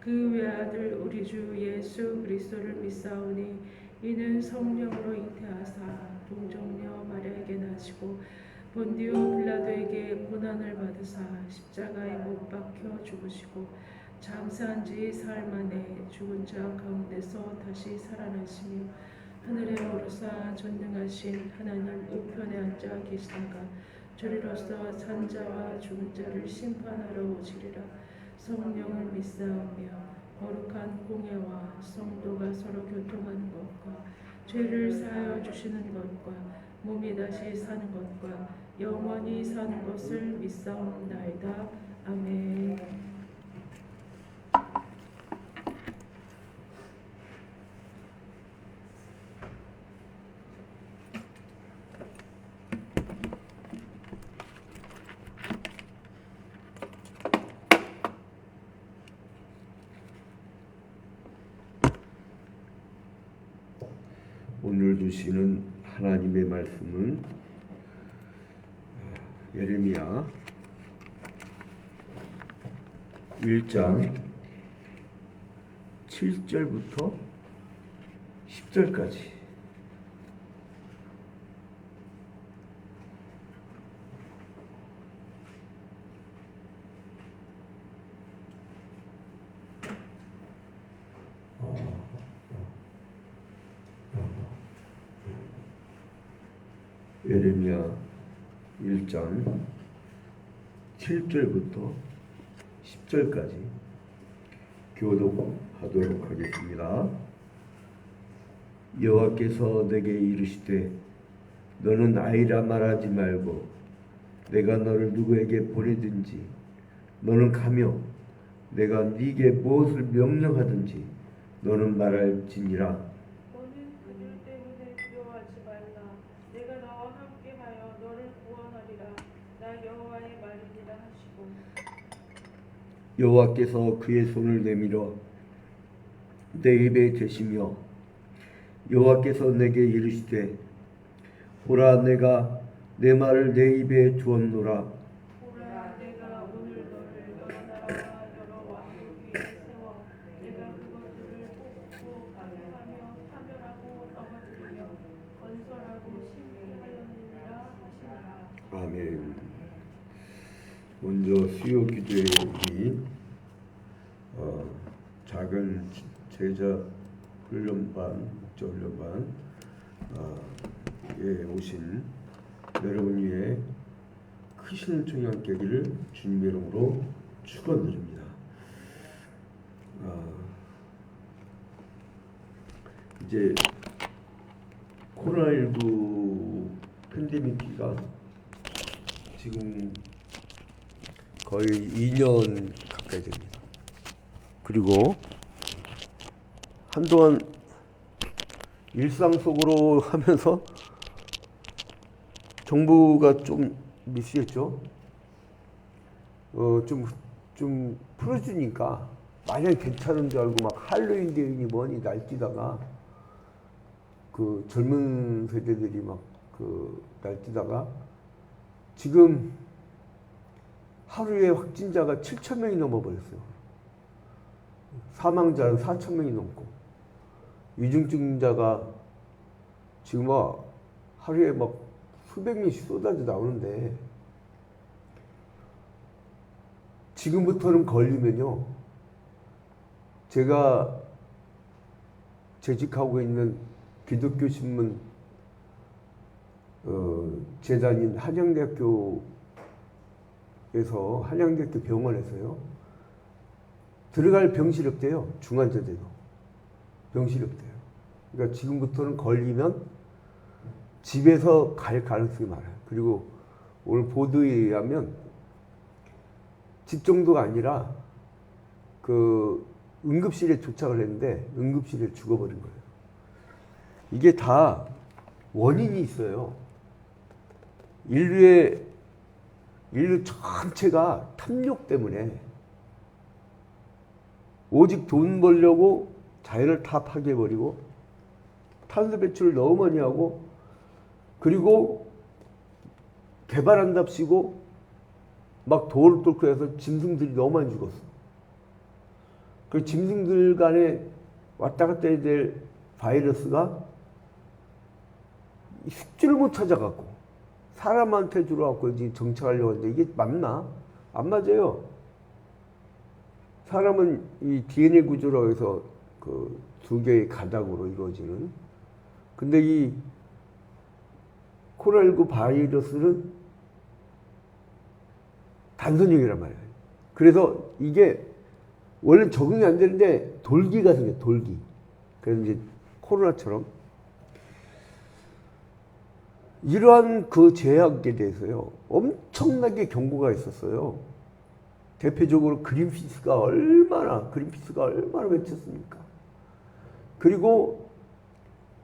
그 외아들 우리 주 예수 그리스도를 믿사오니 이는 성령으로 잉태하사 동정녀 마리아에게 나시고 본디오 빌라도에게 고난을 받으사 십자가에 못 박혀 죽으시고 장사한 지 사흘 만에 죽은 자 가운데서 다시 살아나시며 하늘에 오르사 전능하신 하나님 우편에 앉아 계시다가 저리로서 산자와 죽은 자를 심판하러 오시리라. 성령을 믿사오며 거룩한 공예와 성도가 서로 교통하는 것과 죄를 사하여 주시는 것과 몸이 다시 사는 것과 영원히 사는 것을 믿사옵나이다. 아멘. 오늘 주시는 하나님의 말씀은 예레미야 1장 7절부터 10절까지 예레미야 1장 7절부터 10절까지 교독하도록 하겠습니다. 여호와께서 내게 이르시되 너는 아이라 말하지 말고 내가 너를 누구에게 보내든지 너는 가며 내가 네게 무엇을 명령하든지 너는 말할지니라. 여호와께서 그의 손을 내밀어 내 입에 대시며 여호와께서 내게 이르시되 보라 내가 내 말을 내 입에 두었노라. 보라 내가 오늘 너를 여러 나라와 여러 왕국 위에 세워 내가 그것들을 뽑고 강림하며 파멸하고 넘어뜨리며 건설하고 심게 하였느니라 하시니라. 아멘. 먼저 수요 기도회 우리 작은 제자 훈련반, 목자 훈련반 에 오신 여러분 위에 크신 청양 깨기를 주님의 이름으로 축원드립니다. 이제 코로나19 팬데믹기가 지금 거의 2년 가까이 됩니다. 그리고 한동안 일상 속으로 하면서 정부가 좀 미스했죠. 좀 풀어주니까 마냥 괜찮은 줄 알고 막 할로윈 데이니 뭐니 날뛰다가 그 젊은 세대들이 막 그 날뛰다가 지금 하루에 확진자가 7,000명이 넘어버렸어요. 사망자는 4,000명이 넘고 위중증자가 지금 막 하루에 막 수백 명씩 쏟아져 나오는데 지금부터는 걸리면요. 제가 재직하고 있는 기독교 신문 재단인 한양대학교 병원에서요. 들어갈 병실이 없대요. 중환자들도. 병실이 없대요. 그러니까 지금부터는 걸리면 집에서 갈 가능성이 많아요. 그리고 오늘 보도에 의하면 집 정도가 아니라 그 응급실에 도착을 했는데 응급실에 죽어버린 거예요. 이게 다 원인이 있어요. 인류 전체가 탐욕 때문에 오직 돈 벌려고 자연을 다 파괴해버리고 탄소 배출을 너무 많이 하고 그리고 개발한답시고 막 도를 뚫고 해서 짐승들이 너무 많이 죽었어. 그 짐승들 간에 왔다 갔다 해야 될 바이러스가 숙주를 못 찾아갖고 사람한테 들어와갖고 이제 정착하려고 하는데 이게 맞나? 안 맞아요. 사람은 이 DNA 구조라고 해서 그 두 개의 가닥으로 이루어지는. 근데 이 코로나19 바이러스는 단선형이란 말이에요. 그래서 이게 원래 적응이 안 되는데 돌기가 생겨요. 돌기. 그래서 이제 코로나처럼 이러한 그 제약에 대해서요 엄청나게 경고가 있었어요. 대표적으로 그린피스가 얼마나 외쳤습니까? 그리고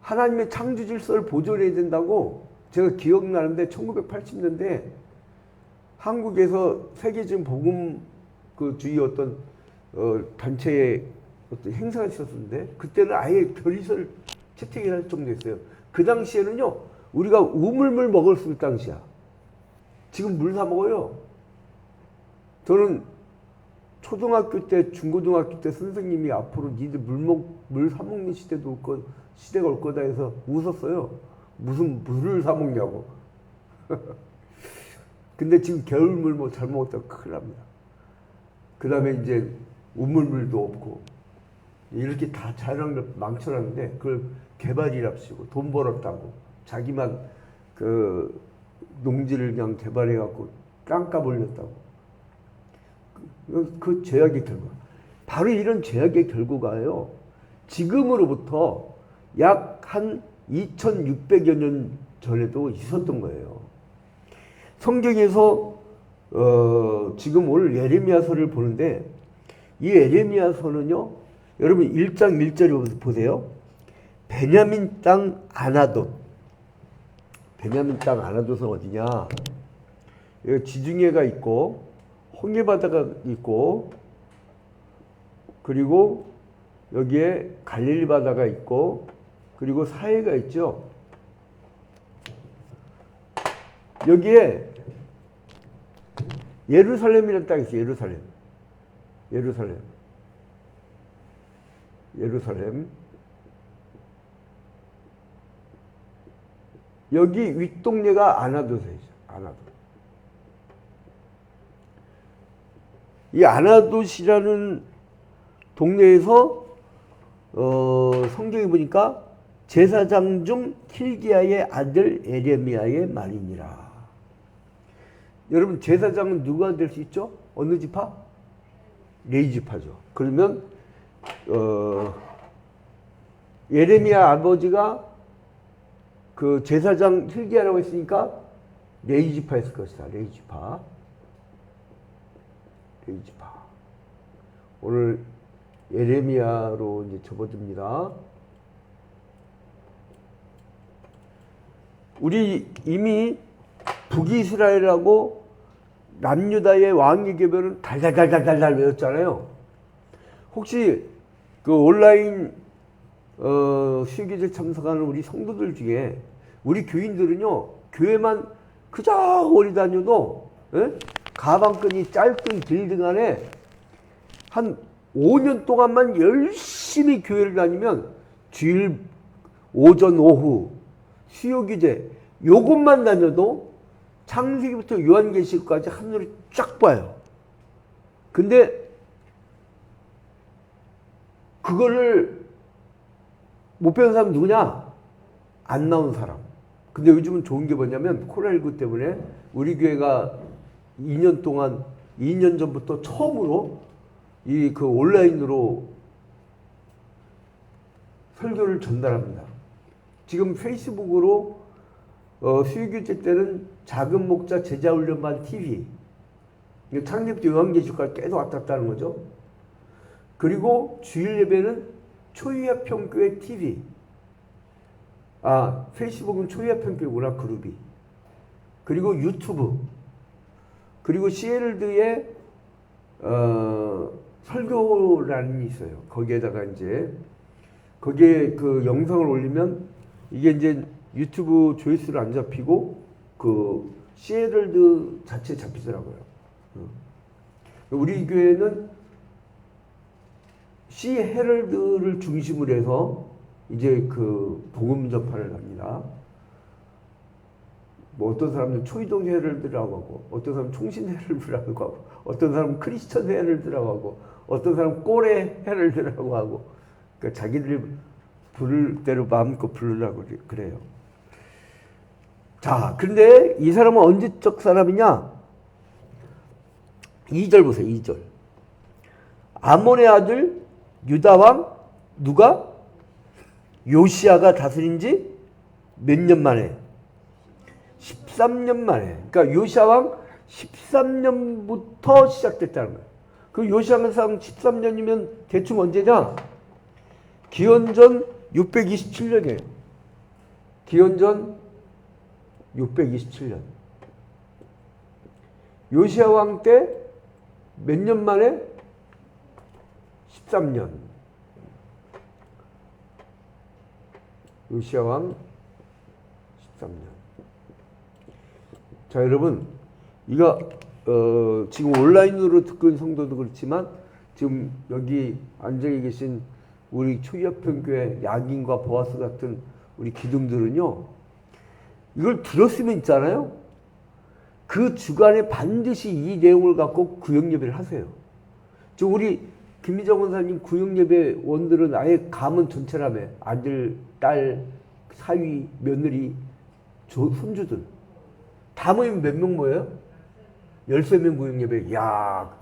하나님의 창조 질서를 보존해야 된다고 제가 기억나는데 1980년대 한국에서 세계적인 복음 그 주의 어떤 단체의 어떤 행사가 있었는데 그때는 아예 결의서를 채택할 정도였어요. 그 당시에는요 우리가 우물물 먹을 수 있을 당시야. 지금 물 사 먹어요. 저는 초등학교 때, 중고등학교 때 선생님이 앞으로 니들 물 사 먹는 시대가 올 거다 해서 웃었어요. 무슨 물을 사 먹냐고. 근데 지금 겨울물 뭐 잘 먹었다고 큰일 납니다. 그 다음에 이제 우물물도 없고 이렇게 다 자연을 망쳐놨는데 그걸 개발이랍시고 돈 벌었다고 자기만 그 농지를 그냥 개발해갖고 땅값 올렸다고 그 제약의 결과 바로 이런 제약의 결과가요 지금으로부터 약 한 2600여 년 전에도 있었던 거예요. 성경에서 지금 오늘 예레미야서를 보는데 이 예레미야서는요 여러분 1장 1절을 보세요. 베냐민 땅 아나돗. 베냐민 땅 아나돗은 어디냐? 여기 지중해가 있고 홍해바다가 있고 그리고 여기에 갈릴리 바다가 있고 그리고 사해가 있죠. 여기에 예루살렘이라는 땅이 있어요. 예루살렘. 여기 윗동네가 아나돗이죠. 아나돗. 이 아나돗이라는 동네에서 성경에 보니까 제사장 중 힐기야의 아들 에레미야의 말이니라. 여러분 제사장은 누가 될 수 있죠? 어느 지파? 레위 지파죠. 그러면 예레미야 아버지가 그 제사장 힐기야라고 했으니까 레위 지파였을 것이다. 레위 지파. 오늘 예레미야로 이제 접어듭니다. 우리 이미 북이스라엘하고 남유다의 왕위 개별은 달달달달달 외웠잖아요. 혹시 그 온라인 수요기도에 참석하는 우리 성도들 중에 우리 교인들은요 교회만 그저 오래 다녀도 가방끈이 짧든 길든 간에 한 5년 동안만 열심히 교회를 다니면 주일 오전 오후 수요기제 요것만 다녀도 창세기부터 요한계시록까지 한눈에 쫙 봐요. 근데 그거를 못 배운 사람 누구냐? 안 나온 사람. 근데 요즘은 좋은 게 뭐냐면 코로나19 때문에 우리 교회가 2년 전부터 처음으로 이 그 온라인으로 설교를 전달합니다. 지금 페이스북으로 수요교제 때는 작은 목자 제자훈련반 TV 창립 요한계시록까지 계속 왔다 갔다 하는 거죠. 그리고 주일 예배는 초유아평교회 TV. 페이스북은 초유아평교회구나 그룹이. 그리고 유튜브. 그리고 CL드의 설교란이 있어요. 거기에다가 이제 거기에 그 영상을 올리면 이게 이제 유튜브 조회수를 안 잡히고 그 CL드 자체 잡히더라고요. 우리 교회는 시 헤럴드를 중심으로 해서 이제 그 복음 전파를 합니다. 뭐 어떤 사람은 초이동 헤럴드라고 하고, 어떤 사람은 총신 헤럴드라고 하고, 어떤 사람은 크리스천 헤럴드라고 하고, 어떤 사람은 꼬레 헤럴드라고 하고, 그러니까 자기들이 부를 대로 마음껏 부르려고 그래요. 자, 근데 이 사람은 언제적 사람이냐? 2절 보세요, 2절. 아몬의 아들 유다왕 누가? 요시야가 다스린 지 몇 년 만에? 13년 만에. 그러니까 요시야 왕 13년부터 시작됐다는 거예요. 그 요시야 왕 13년이면 대충 언제냐? 기원전 627년이에요. 기원전 627년. 요시야 왕 때 몇 년 만에? 13년. 요시야 왕 13년. 자, 여러분, 이거 지금 온라인으로 듣고 있는 성도도 그렇지만 지금 여기 앉아 계신 우리 초기화평교회 야긴과 보아스 같은 우리 기둥들은요, 이걸 들었으면 있잖아요. 그 주간에 반드시 이 내용을 갖고 구역예배를 하세요. 저 우리 김미정 원사님 구역예배 원들은 아예 가문 전체라며. 아들, 딸, 사위, 며느리, 손주들. 다 모이면 몇 명 모여요? 13명 구역예배. 야,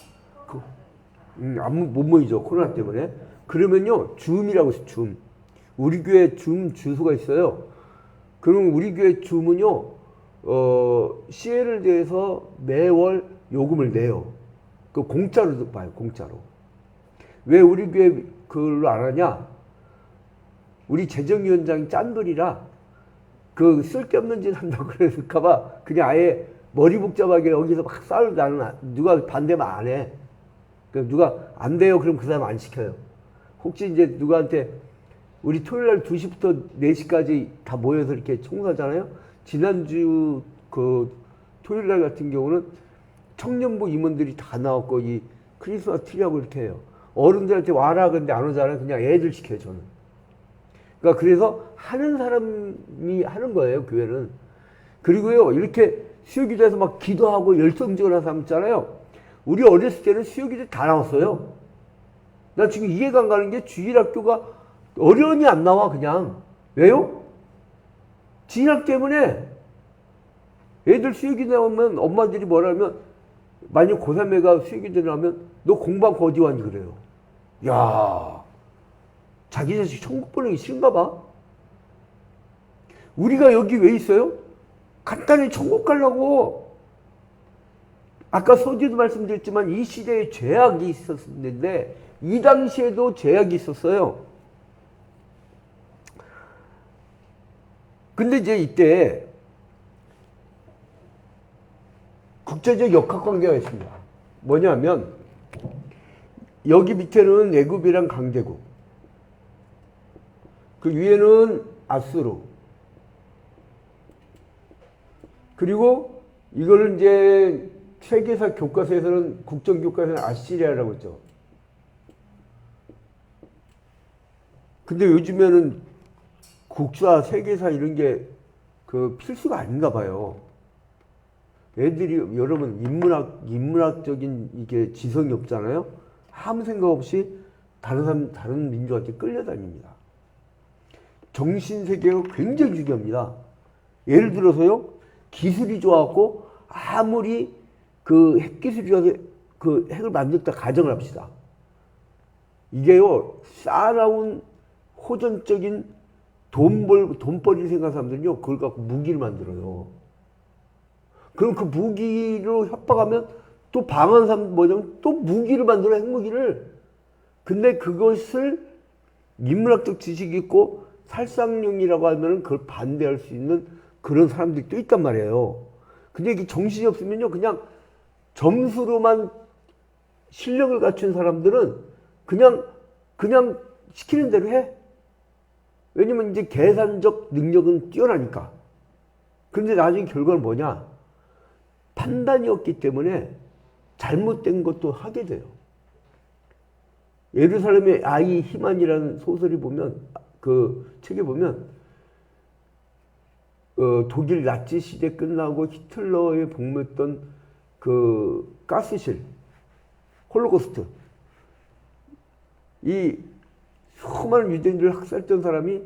아무 못 모이죠. 코로나 때문에. 그러면요, 줌이라고 있어요. 줌. 우리 교회 줌 주소가 있어요. 그럼 우리 교회 줌은요, CL을 대해서 매월 요금을 내요. 그 공짜로 봐요, 공짜로. 왜 우리 교회 그걸로 안 하냐? 우리 재정위원장이 짠돌이라 그 쓸데없는 짓 한다고 그랬을까봐 그냥 아예 머리 복잡하게 여기서 막 싸우고 나는 누가 반대면 안 해. 그 누가 안 돼요. 그럼 그 사람 안 시켜요. 혹시 이제 누구한테 우리 토요일 날 2시부터 4시까지 다 모여서 이렇게 청소하잖아요. 지난주 그 토요일 날 같은 경우는 청년부 임원들이 다 나왔고 이 크리스마스 트리하고 이렇게 해요. 어른들한테 와라 근데 안 오잖아요. 그냥 애들 시켜요, 저는. 그러니까 그래서 하는 사람이 하는 거예요, 교회는. 그리고요, 이렇게 수요기도에서 막 기도하고 열성적으로 하는 사람 있잖아요. 우리 어렸을 때는 수요기도 다 나왔어요. 나 지금 이해가 안 가는 게 주일학교가 어련히 안 나와, 그냥. 왜요? 진학 때문에 애들 수요기도 나오면 엄마들이 뭐라면, 만약 고3애가 수요기도 나오면 너 공부하고 어디 왔니 그래요. 야, 자기 자식 천국 보내기 싫은가 봐. 우리가 여기 왜 있어요? 간단히 천국 가려고. 아까 서두에도 말씀드렸지만 이 시대에 죄악이 있었는데 이 당시에도 죄악이 있었어요. 근데 이제 이때 국제적 역학관계가 있습니다. 뭐냐면 여기 밑에는 애굽이랑 강대국, 그 위에는 아수르, 그리고 이걸 이제 세계사 교과서에서는 국정교과서는 아시리아라고 했죠. 근데 요즘에는 국사, 세계사 이런 게 그 필수가 아닌가 봐요. 애들이 여러분 인문학적인 이게 지성이 없잖아요. 아무 생각 없이 다른 민족한테 끌려다닙니다. 정신세계가 굉장히 중요합니다. 예를 들어서요, 기술이 좋아갖고 아무리 그 핵기술이 좋아서 그 핵을 만들었다 가정을 합시다. 이게요, 쌓아나온 호전적인 돈벌이 생각하는 사람들은요, 그걸 갖고 무기를 만들어요. 그럼 그 무기로 협박하면 또 방한 사람 뭐냐면 또 무기를 만들어, 핵무기를. 근데 그것을 인문학적 지식이 있고 살상용이라고 하면은 그걸 반대할 수 있는 그런 사람들이 또 있단 말이에요. 근데 이게 정신이 없으면요, 그냥 점수로만 실력을 갖춘 사람들은 그냥 시키는 대로 해. 왜냐면 이제 계산적 능력은 뛰어나니까. 근데 나중에 결과는 뭐냐? 판단이 없기 때문에 잘못된 것도 하게 돼요. 예루살렘의 아이 희만이라는 소설이 보면 그 책에 보면 독일 나치 시대 끝나고 히틀러에 복무했던 그 가스실 홀로코스트 이 수많은 유대인들을 학살했던 사람이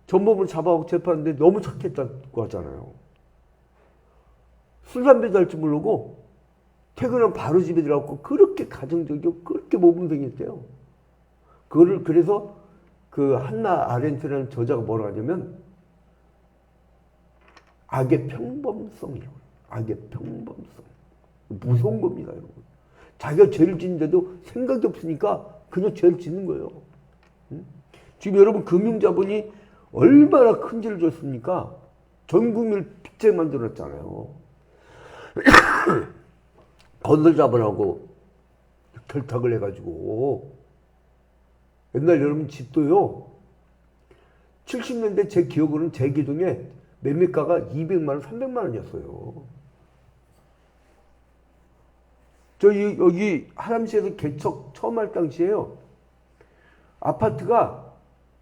전범을 잡아오고 재판하는데 너무 착했다고 하잖아요. 술 담배도 할 줄 모르고 퇴근하면 바로 집에 들어가고 그렇게 가정적이고 그렇게 모범생이었대요. 그거를 그래서 그 한나 아렌트라는 저자가 뭐라 하냐면 악의 평범성이라고. 악의 평범성. 무서운 겁니다, 여러분. 자기가 죄를 짓는데도 생각이 없으니까 그냥 죄를 짓는 거예요. 응? 지금 여러분 금융자본이 얼마나 큰 죄를 졌습니까? 전 국민을 빚쟁이 만들었잖아요. 건설자본하고 결탁을 해가지고 옛날 여러분 집도요 70년대 제 기억으로는 제 기둥에 매매가가 200만 원, 300만 원이었어요. 저 여기 하남시에서 개척 처음 할 당시에요. 아파트가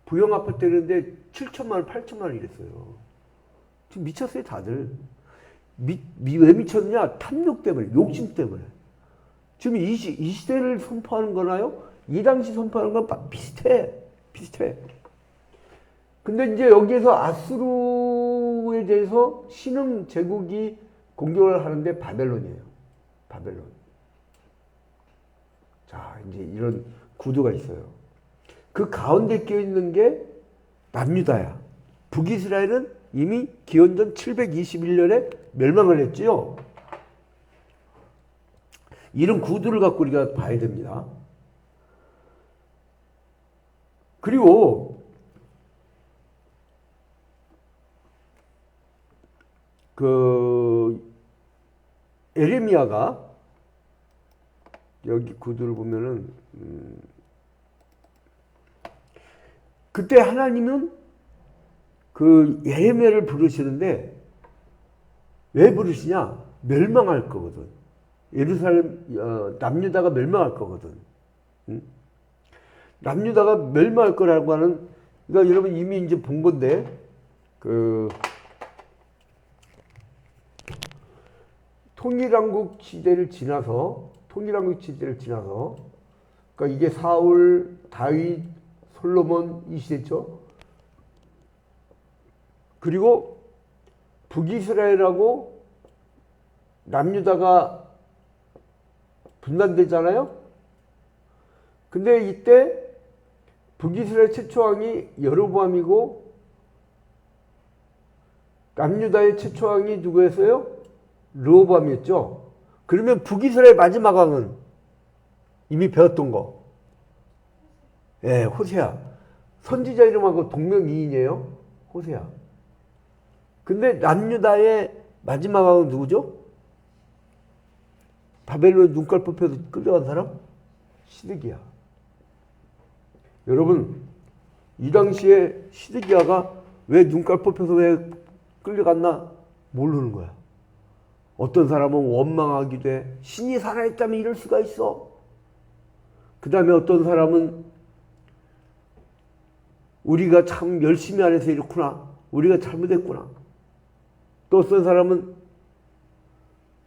부영 아파트였는데 7천만 원, 8천만 원 이랬어요. 지금 미쳤어요, 다들. 왜 미쳤냐? 탐욕 때문에, 욕심 때문에. 지금 이 시대를 선포하는 거나요? 이 당시 선포하는 건 비슷해. 비슷해. 근데 이제 여기에서 아수르에 대해서 신흥 제국이 공격을 하는데 바벨론이에요. 바벨론. 자, 이제 이런 구도가 있어요. 그 가운데 끼어있는 게 남유다야. 북이스라엘은 이미 기원전 721년에 멸망을 했지요. 이런 구도를 갖고 우리가 봐야 됩니다. 그리고 그 에레미야가 여기 구도를 보면은 그때 하나님은 그 예레미야를 부르시는데 왜 부르시냐? 멸망할 거거든. 예루살렘 남유다가 멸망할 거거든. 응? 남유다가 멸망할 거라고 하는 그러니까 여러분 이미 이제 본 건데 그 통일왕국 시대를 지나서 그러니까 이게 사울, 다윗, 솔로몬 이 시대죠. 그리고 북이스라엘하고 남유다가 분단되잖아요. 근데 이때 북이스라엘 최초 왕이 여로보암이고 남유다의 최초 왕이 누구였어요? 르호보암이었죠. 그러면 북이스라엘 마지막 왕은 이미 배웠던 거. 예, 호세아. 선지자 이름하고 동명이인이에요. 호세아. 근데 남유다의 마지막 왕은 누구죠? 바벨론 눈깔 뽑혀서 끌려간 사람? 시드기야. 여러분, 이 당시에 시드기야가 왜 눈깔 뽑혀서 왜 끌려갔나 모르는 거야. 어떤 사람은 원망하기도 해. 신이 살아있다면 이럴 수가 있어. 그 다음에 어떤 사람은 우리가 참 열심히 안 해서 이렇구나. 우리가 잘못했구나. 또 어떤 사람은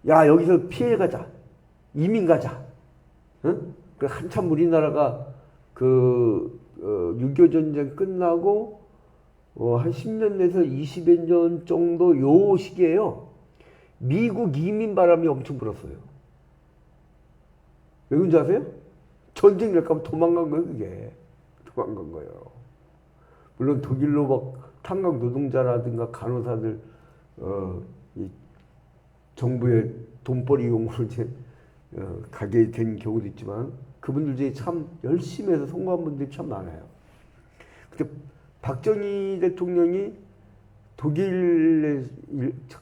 야 여기서 피해 가자. 이민 가자. 응? 그 한참 우리나라가 그 6.25 전쟁 끝나고 한 10년 내에서 20여 년 정도 요 시기에요. 미국 이민 바람이 엄청 불었어요. 왜 그런지 아세요? 전쟁 날까봐 도망간 거예요, 그게. 도망간 거예요. 물론 독일로 막 탄광 노동자라든가 간호사들, 이 정부의 돈벌이 용으로 이제 가게 된 경우도 있지만 그분들 중에 참 열심히 해서 성공한 분들이 참 많아요. 근데 박정희 대통령이 독일에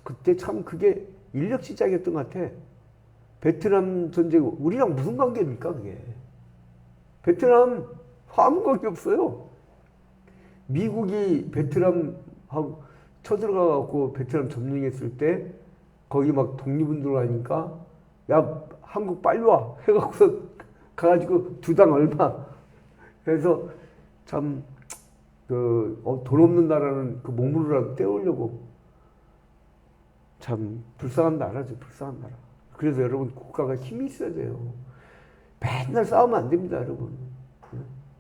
그때 참 그게 인력 시장이었던 것 같아. 베트남 전쟁 우리랑 무슨 관계입니까 그게? 베트남 아무 관계 없어요. 미국이 베트남하고 쳐들어가갖고 베트남 점령했을 때 거기 막 독립운동을 하니까 야 한국 빨리 와 해갖고서 가가지고 두당 얼마 그래서 참 돈 없는 나라는 그 목물이라도 떼우려고 참 불쌍한 나라죠. 불쌍한 나라. 그래서 여러분 국가가 힘이 있어야 돼요. 맨날 싸우면 안 됩니다, 여러분.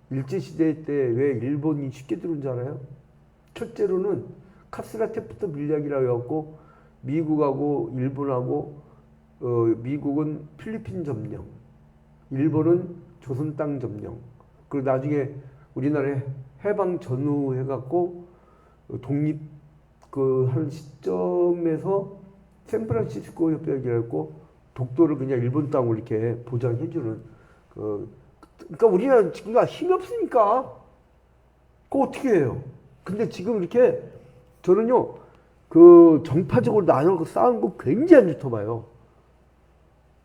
일제시대 때 왜 일본이 쉽게 들어온 줄 알아요? 첫째로는 카스라테프트 밀약이라고 해갖고 미국하고 일본하고 미국은 필리핀 점령, 일본은 조선 땅 점령. 그리고 나중에 우리나라에 해방 전후 해갖고 독립 하는 시점에서 샌프란시스코 협약이라고 독도를 그냥 일본 땅으로 이렇게 보장해주는 그러니까 우리나라 지금 힘이 없으니까 그거 어떻게 해요? 근데 지금 이렇게 저는요 정파적으로 나눠서 싸우는 거 굉장히 안 좋다 봐요.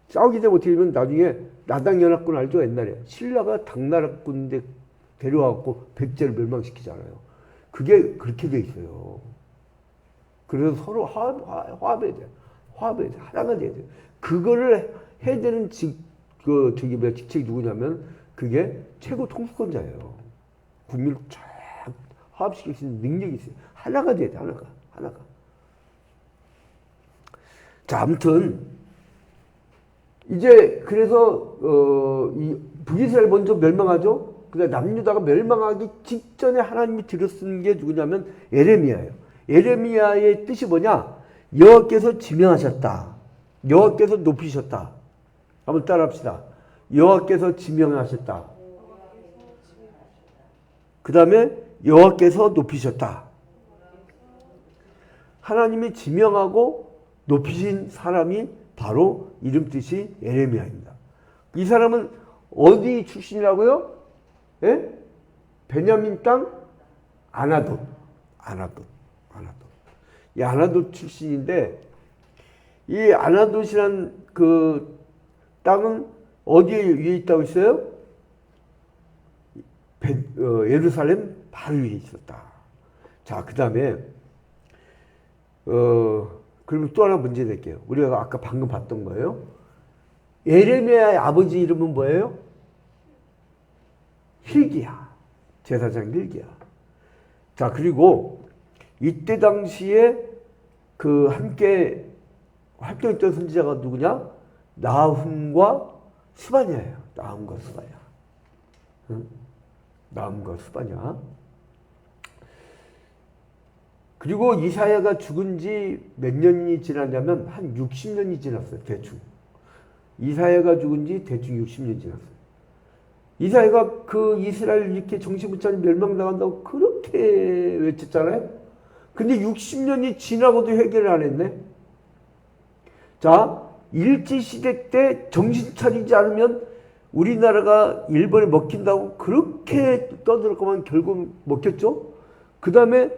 싸우게 되면 어떻게 되면 나중에 나당연합군 알죠? 옛날에 신라가 당나라군대 데려와갖고 백제를 멸망시키잖아요. 그게 그렇게 돼 있어요. 그래서 서로 화합해야 돼. 화합해야 돼. 하나가 돼야 돼. 그거를 해야 되는 직책이 누구냐면 그게 최고 통수권자예요. 국민을 쫙 화합시킬 수 있는 능력이 있어요. 하나가 돼야 돼. 하나가. 자, 아무튼 이제 그래서 이 북이스라엘 먼저 멸망하죠. 그다음 남유다가 멸망하기 직전에 하나님이 들여쓴 게 누구냐면 에레미야예요. 에레미야의 뜻이 뭐냐? 여호와께서 지명하셨다. 여호와께서 높이셨다. 한번 따라합시다. 여호와께서 지명하셨다. 그 다음에 여호와께서 높이셨다. 하나님이 지명하고 높이신 사람이 바로 이름 뜻이 에레미야입니다. 이 사람은 어디 출신이라고요? 예? 베냐민 땅 아나돗. 이 아나돗 출신인데 이 아나돗이란 그 땅은 어디에 위에 있다고 했어요? 예루살렘 바로 위에 있었다. 자, 그 다음에 그러면 또 하나 문제 낼게요. 우리가 아까 방금 봤던 거예요. 에레미야의 아버지 이름은 뭐예요? hil기야. 제사장 hil기야. 자, 그리고 이때 당시에 그 함께 활동했던 선지자가 누구냐? 나훔과 스바냐예요. 나훔과 스바냐. 응? 나훔과 스바냐. 그리고 이사야가 죽은 지 몇 년이 지났냐면 한 60년이 지났어요. 대충. 이사야가 죽은 지 대충 60년 지났어요. 이사야가 그 이스라엘 이렇게 정신 못 차리고 멸망당한다고 그렇게 외쳤잖아요. 근데 60년이 지나고도 해결을 안 했네. 자, 일제시대 때 정신 차리지 않으면 우리나라가 일본에 먹힌다고 그렇게 떠들었구만 결국 먹혔죠. 그 다음에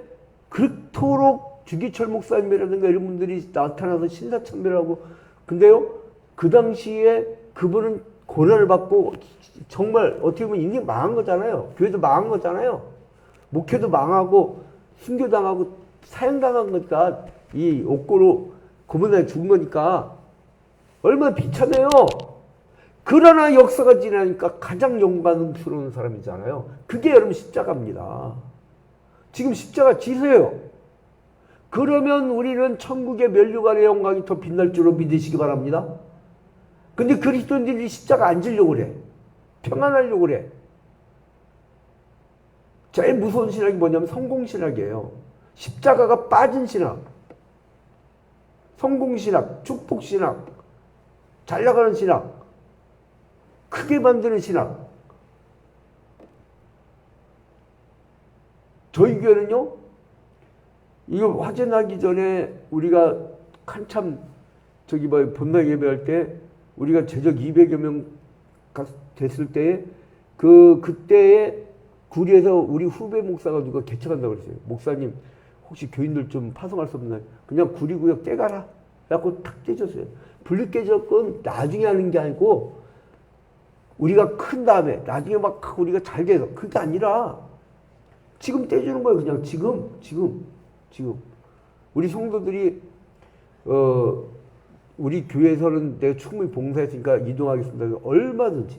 그토록 주기철 목사님이라든가 이런 분들이 나타나서 신사참배하고 근데요 그 당시에 그분은 고난을 받고 정말 어떻게 보면 인생 망한 거잖아요. 교회도 망한 거잖아요. 목회도 망하고 순교당하고 사형당한 거니까 이 옥고로 고문당해 죽은 거니까 얼마나 비참해요. 그러나 역사가 지나니까 가장 영광스러운 사람이잖아요. 그게 여러분 십자가입니다. 지금 십자가 지세요. 그러면 우리는 천국의 면류관의 영광이 더 빛날 줄로 믿으시기 바랍니다. 근데 그리스도인들이 십자가 안 지려고 그래. 평안하려고 그래. 제일 무서운 신학이 뭐냐면 성공신학이에요. 십자가가 빠진 신학. 성공신학, 축복신학, 잘나가는 신학, 크게 만드는 신학. 저희 교회는요, 이거 화재 나기 전에 우리가 한참 본당 예배할 때 우리가 제적 200여 명 됐을 때에 그때에 구리에서 우리 후배 목사가 누가 개척한다고 그랬어요. 목사님 혹시 교인들 좀 파송할 수 없나요? 그냥 구리구역 떼가라. 그래갖고 탁 떼줬어요. 분리 개척은 나중에 하는 게 아니고 우리가 큰 다음에 나중에 막 우리가 잘 돼서 그게 아니라 지금 떼주는 거예요. 그냥 지금 우리 성도들이 우리 교회에서는 내가 충분히 봉사했으니까 이동하겠습니다. 얼마든지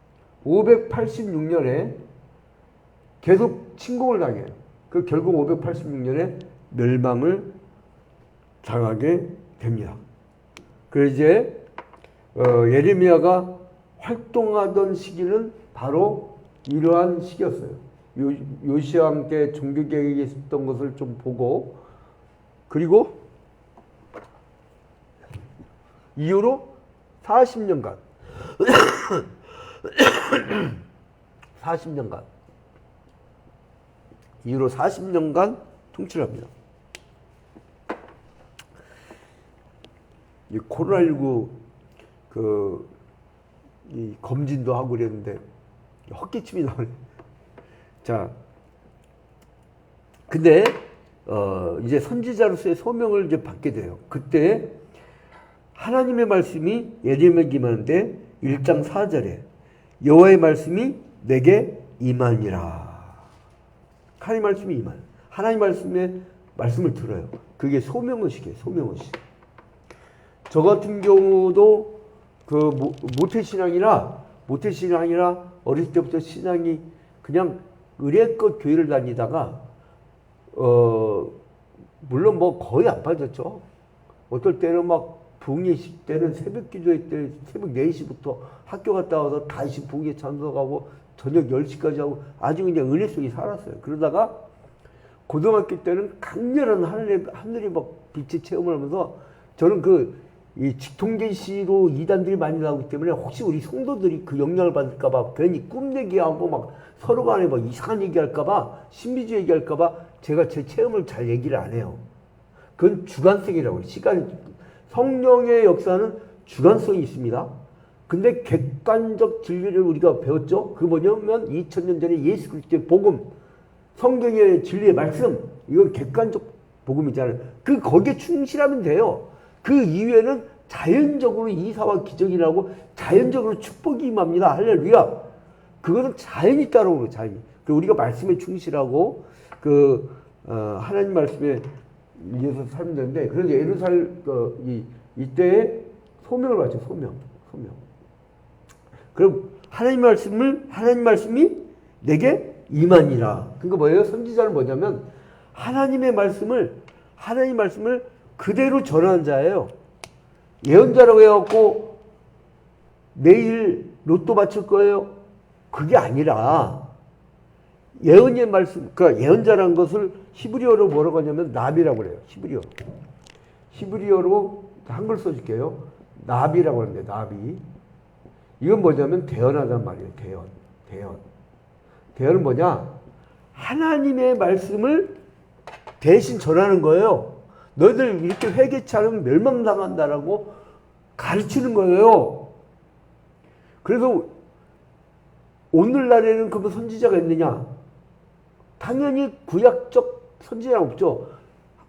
586년에 계속 침공을 당해요. 그 결국 586년에 멸망을 당하게 됩니다. 그래서 이제 예레미야가 활동하던 시기는 바로 이러한 시기였어요. 요시야 함께 종교개혁이 있었던 것을 좀 보고, 그리고 이후로 40년간 40년간 이후로 40년간 통치를 합니다. 이 코로나19 이 검진도 하고 그랬는데 헛기침이 나오네. 자, 근데 이제 선지자로서의 소명을 이제 받게 돼요. 그때 하나님의 말씀이 예레미야에게 임하는데 1장 4절에 여호와의 말씀이 내게 임하니라. 하나님 말씀이 임하요. 하나님 말씀을 들어요. 그게 소명의식이에요. 소명의식. 저 같은 경우도 모태신앙이라 어릴 때부터 신앙이 그냥 의례껏 교회를 다니다가 물론 뭐 거의 안 빠졌죠. 어떨 때는 막 부흥예식 때는 새벽 기도회 때 새벽 4시부터 학교 갔다 와서 다시 부흥회 참석하고 저녁 10시까지 하고 아주 그냥 은혜 속에 살았어요. 그러다가 고등학교 때는 강렬한 하늘이 막 빛의 체험을 하면서 저는 이 직통계시로 이단들이 많이 나오기 때문에 혹시 우리 성도들이 그 영향을 받을까봐 괜히 꿈얘기하고 막 서로 간에 막 이상한 얘기할까봐 신비주의 얘기할까봐 제가 제 체험을 잘 얘기를 안 해요. 그건 주관성이라고 해요. 성령의 역사는 주관성이 있습니다. 근데 객관적 진리를 우리가 배웠죠. 그 뭐냐면 2000년 전에 예수 그리스도의 복음, 성경의 진리의 말씀, 이건 객관적 복음이잖아요. 거기에 충실하면 돼요. 그 이후에는 자연적으로 이사와 기적이라고 자연적으로 축복이 임합니다. 할렐루야. 그거는 자연이 따라오는 거예요. 자연이. 우리가 말씀에 충실하고 하나님 말씀에 의해서 살면 되는데, 그래서 예루살렘 이때에 소명을 받죠. 소명. 그럼 하나님 말씀이 내게 임하니라. 그거 뭐예요? 선지자는 뭐냐면 하나님 말씀을 그대로 전하는 자예요. 예언자라고 해갖고 내일 로또 맞출 거예요. 그게 아니라 예언의 말씀, 그러니까 예언자라는 것을 히브리어로 뭐라고 하냐면 나비라고 그래요. 히브리어로 한글 써줄게요. 나비라고 하는데 나비. 이건 뭐냐면 대언하단 말이에요. 대언은 뭐냐? 하나님의 말씀을 대신 전하는 거예요. 너희들 이렇게 회개치 않으면 멸망당한다라고 가르치는 거예요. 그래서 오늘날에는 그러면 선지자가 있느냐? 당연히 구약적 선지자는 없죠.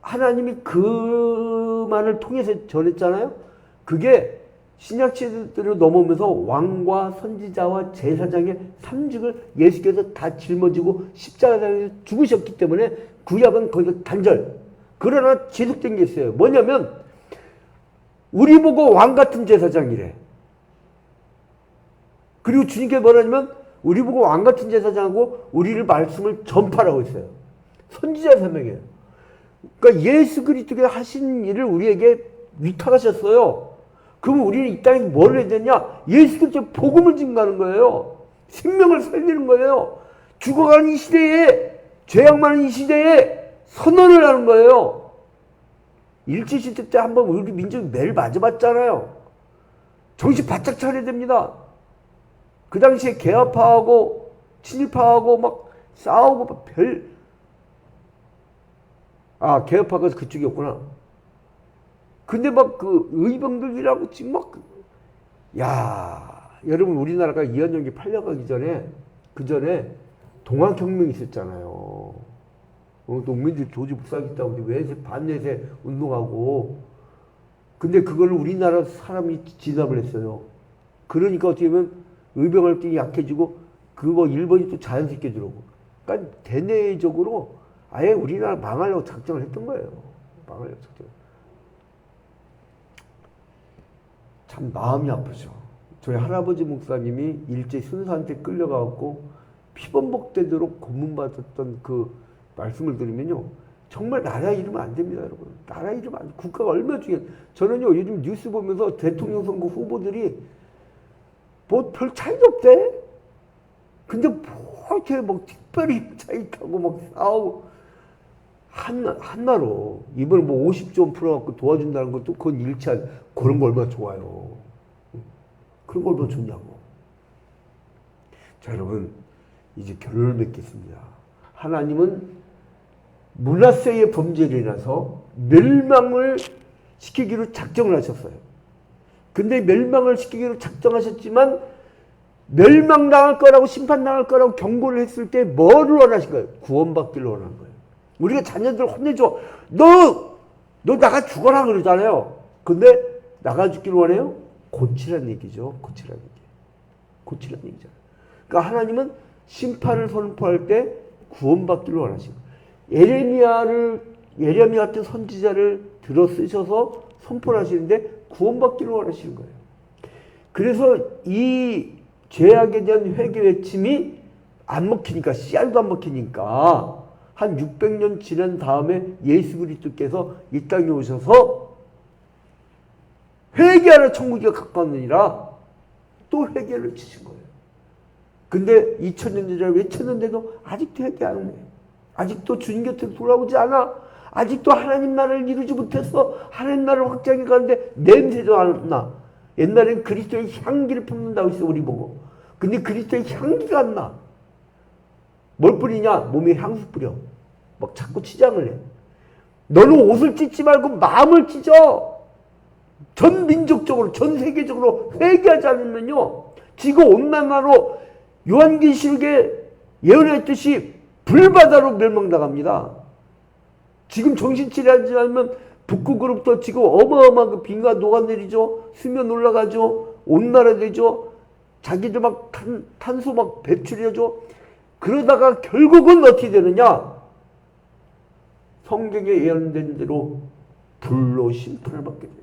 하나님이 그만을 통해서 전했잖아요. 그게 신약 시대로 넘어오면서 왕과 선지자와 제사장의 삼직을 예수께서 다 짊어지고 십자가에서 죽으셨기 때문에 구약은 거기서 단절. 그러나 지속된 게 있어요. 뭐냐면 우리 보고 왕 같은 제사장이래. 그리고 주님께 뭐라냐면 우리 보고 왕 같은 제사장하고 우리를 말씀을 전파라고 했어요. 선지자 설명이에요. 그러니까 예수 그리스도가 하신 일을 우리에게 위탁하셨어요. 그럼 우리는 이 땅에 뭘 해야 되냐? 예수 그리스도의 복음을 증거하는 거예요. 생명을 살리는 거예요. 죽어가는 이 시대에, 죄악 많은 이 시대에 선언을 하는 거예요. 일제시대 때 한번 우리 민족이 매를 맞아봤잖아요. 정신 바짝 차려야 됩니다. 그 당시에 개화파하고 친일파하고 막 싸우고 막 개화파가 그쪽이었구나. 근데 막 의병들이라고 지금 여러분 우리나라가 이한용기 팔려가기 전에 그 전에 동학혁명이 있었잖아요. 농민들이 조지 못 살겠다고 반내세 운동하고. 근데 그걸 우리나라 사람이 진압을 했어요. 그러니까 어떻게 보면 의병활동이 약해지고 일본이 또 자연스럽게 들어오고. 그러니까 대내적으로 아예 우리나라 망하려고 작정을 했던 거예요. 망하려고 작정. 참 마음이 아프죠. 저희 할아버지 목사님이 일제 순사한테 끌려가고 피범벅되도록 고문받았던 그 말씀을 들으면요, 정말 나라 잃으면 안 됩니다, 여러분. 나라 잃으면 안 돼. 국가가 얼마나 중요해. 저는요, 요즘 뉴스 보면서 대통령 선거 후보들이 뭐 별 차이도 없대. 근데 뭐 이렇게 막 특별히 차이하고 막 싸우고 한나로 이번에 뭐 50조 풀어갖고 도와준다는 것도 그건 일치한 그런 거 얼마나 좋아요. 그런 걸 얼마나 좋냐고. 자, 여러분, 이제 결론을 맺겠습니다. 하나님은 므낫세의 범죄로 인해서 멸망을 시키기로 작정을 하셨어요. 근데 멸망을 시키기로 작정하셨지만 멸망당할 거라고 심판당할 거라고 경고를 했을 때 뭐를 원하신 거예요? 구원받기를 원하는 거예요. 우리가 자녀들 혼내줘. 너 나가 죽어라 그러잖아요. 근데 나가 죽기를 원해요? 고치라는 얘기죠. 고치라는 얘기잖아요. 그러니까 하나님은 심판을 선포할 때 구원받기를 원하시고, 예레미야 같은 선지자를 들어 쓰셔서 선포를 하시는데 구원받기를 원하시는 거예요. 그래서 이 죄악에 대한 회개 외침이 안 먹히니까, 씨알도 안 먹히니까 한 600년 지난 다음에 예수 그리스도께서 이 땅에 오셔서 회개하라 천국이 가까웠느니라 또 회개를 치신 거예요. 근데 2000년 전에 외쳤는데도 아직도 회개 안 해. 아직도 주님 곁으로 돌아오지 않아. 아직도 하나님 나라를 이루지 못했어. 하나님 나라를 확장해 가는데 냄새도 안 나. 옛날엔 그리스도의 향기를 품는다고 했어, 우리 보고. 근데 그리스도의 향기가 안 나. 뭘 뿌리냐? 몸에 향수 뿌려. 막 자꾸 치장을 해. 너는 옷을 찢지 말고 마음을 찢어. 전 민족적으로, 전 세계적으로 회개하지 않으면요, 지구 온난화로 요한계시록에 예언했듯이 불바다로 멸망당합니다. 지금 정신치료하지 않으면 북극으로부터 지금 어마어마한 그 빙하 녹아내리죠. 수면 올라가죠. 온난화되죠. 자기들 막 탄소 막 배출해줘. 그러다가 결국은 어떻게 되느냐? 성경에 예언된 대로 불로 심판을 받게 돼요.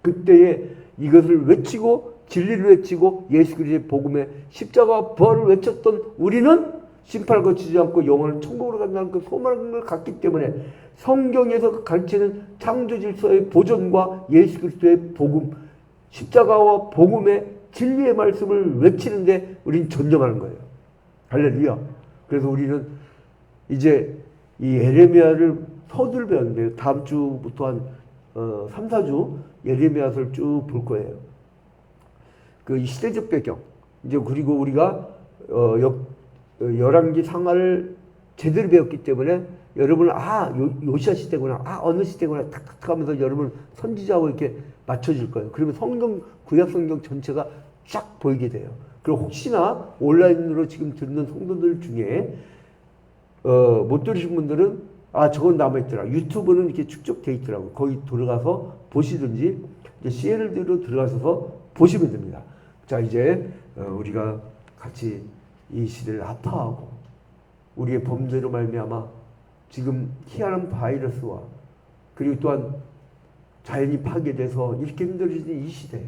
그때에 이것을 외치고 진리를 외치고 예수 그리스도의 복음의 십자가 부활을 외쳤던 우리는 심판을 거치지 않고 영원한 천국으로 간다는 그 소망을 갖기 때문에 성경에서 가르치는 창조 질서의 보존과 예수 그리스도의 복음, 십자가와 복음의 진리의 말씀을 외치는데 우리는 전념하는 거예요. 할렐루야. 그래서 우리는 이제 이 예레미야를 서두를 배웠는데요. 다음 주부터 한 3, 4주 예레미야서를 쭉 볼 거예요. 그 시대적 배경. 이제 그리고 우리가 열왕기 상하를 제대로 배웠기 때문에 여러분은 요시야 시대구나, 어느 시대구나 탁탁 하면서 여러분 선지자하고 이렇게 맞춰질 거예요. 그러면 성경, 구약 성경 전체가 쫙 보이게 돼요. 그리고 혹시나 온라인으로 지금 듣는 성도들 중에 못 들으신 분들은 저건 남아있더라. 유튜브는 이렇게 축적돼 있더라고요. 거기 들어가서 보시든지 이제 CLD로 들어가셔서 보시면 됩니다. 자, 이제 우리가 같이 이 시대를 아파하고 우리의 범죄로 말미암아 지금 희한한 바이러스와 그리고 또한 자연이 파괴돼서 이렇게 힘들어진 이 시대,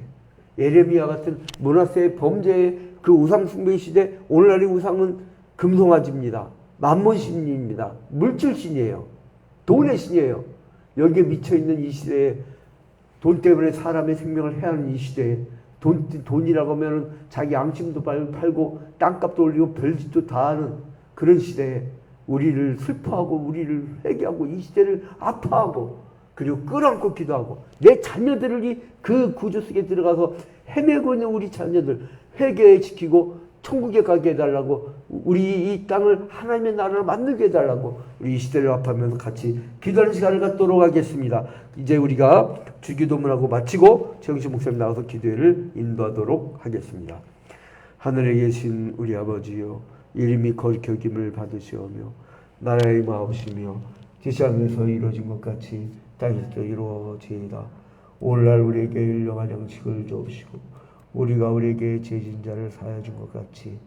예레미야 같은 므낫세의 범죄의 그 우상 숭배 시대, 오늘날의 우상은 금송아지입니다. 만몬신입니다. 물질신이에요. 돈의 신이에요. 여기에 미쳐있는 이 시대에 돈 때문에 사람의 생명을 해하는 이 시대에 돈이라고 하면 자기 양심도 팔고 땅값도 올리고 별짓도 다 하는 그런 시대에 우리를 슬퍼하고 우리를 회개하고 이 시대를 아파하고 그리고 끌어안고 기도하고 내 자녀들이 그 구조 속에 들어가서 헤매고 있는 우리 자녀들 회개시키고 천국에 가게 해달라고, 우리 이 땅을 하나님의 나라로 만들게 해달라고 우리 이 시대를 아파하면서 같이 기도하는 시간을 갖도록 하겠습니다. 이제 우리가 주기도문하고 마치고 최영신 목사님 나와서 기도회를 인도하도록 하겠습니다. 하늘에 계신 우리 아버지여, 이름이 거룩히 여김을 받으시오며 나라의 마옵시며 뜻이 하늘에서 이루어진 것 같이 땅에서도 이루어지이다. 오늘날 우리에게 일용할 양식을 주옵시고 우리가 우리에게 죄진 자를 사하여 준 것 같이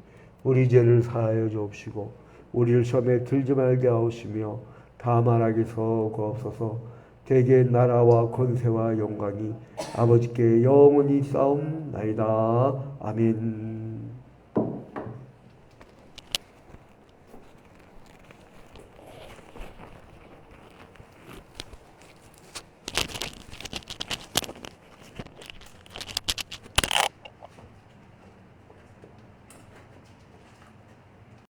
우리 죄를 사하여 주옵시고 우리를 시험에 들지 말게 하옵시며 다만 악에서 구하옵소서. 대개 나라와 권세와 영광이 아버지께 영원히 싸움나이다. 아멘.